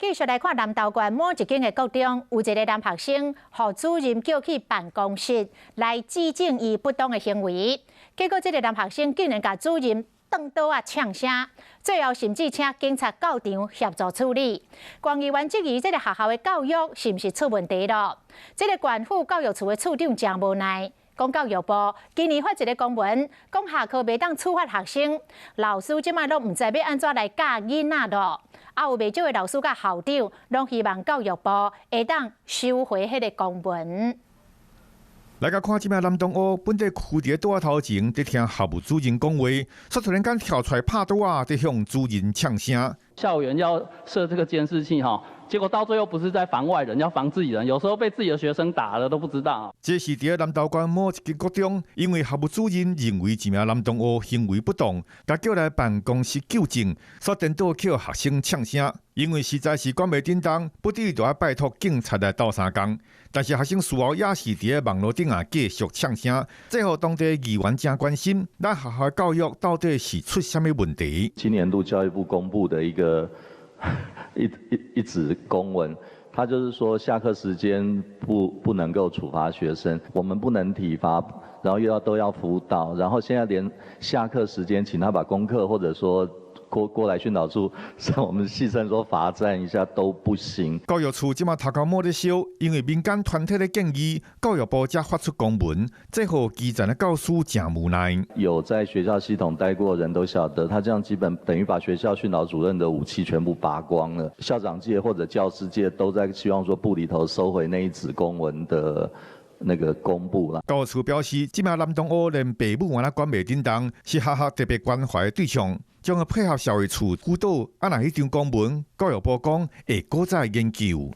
继续来看南投县某一间的国中，有一个男学生，被主任叫去办公室来指正伊不当的行为。结果，这个男学生竟然甲主任动刀啊呛声，最后甚至请警察到场协助处理。关议员质疑这个学校的教育是毋是出问题了？这个县府教育处的处长真无奈。 讲教育部今年发一个公文，讲下课袂当处罚学生，老师即摆都毋知要安怎来教囡仔咯。啊，有袂少的老师甲校长，拢希望教育部会当收回迄个公文。来甲看即摆南东乌本地区伫倒仔头前，伫听校务主任讲话，煞突然间跳出来拍倒啊，伫向主任呛声。校园要设这个监视器哈。 结果到最后不是在防外人，要防自己人，有时候被自己的学生打了都不知道。这是伫南投县某一间国中，因为校务主任认为一名男同学行为不当，甲叫来办公室纠正，煞颠倒叫学生呛声，因为实在是管袂叮当，不得已就要拜托警察来斗相共。但是学生事后也是伫网络顶啊继续呛声，最后当地议员真关心，咱学校教育到底是出什么问题？今年度教育部公布的一个。一纸公文，他就是说下课时间不能够处罚学生，我们不能体罚，然后都要辅导，然后现在连下课时间请他把功课或者说过来训导处，像我们戏称说罚站一下都不行。教育处即马头壳摸咧烧，因为民间团体的建议，教育部才发出公文，这互基层的教师真无奈。有在学校系统待过的人都晓得，他这样基本等于把学校训导主任的武器全部拔光了。校长界或者教师界都在希望说部里头收回那一纸公文的。 那个公布了。教育处表示，即马南东乌连父母也管袂叮当，是学校特别关怀的对象，将配合社会处辅导。若迄张公文，教育部讲会搁再研究。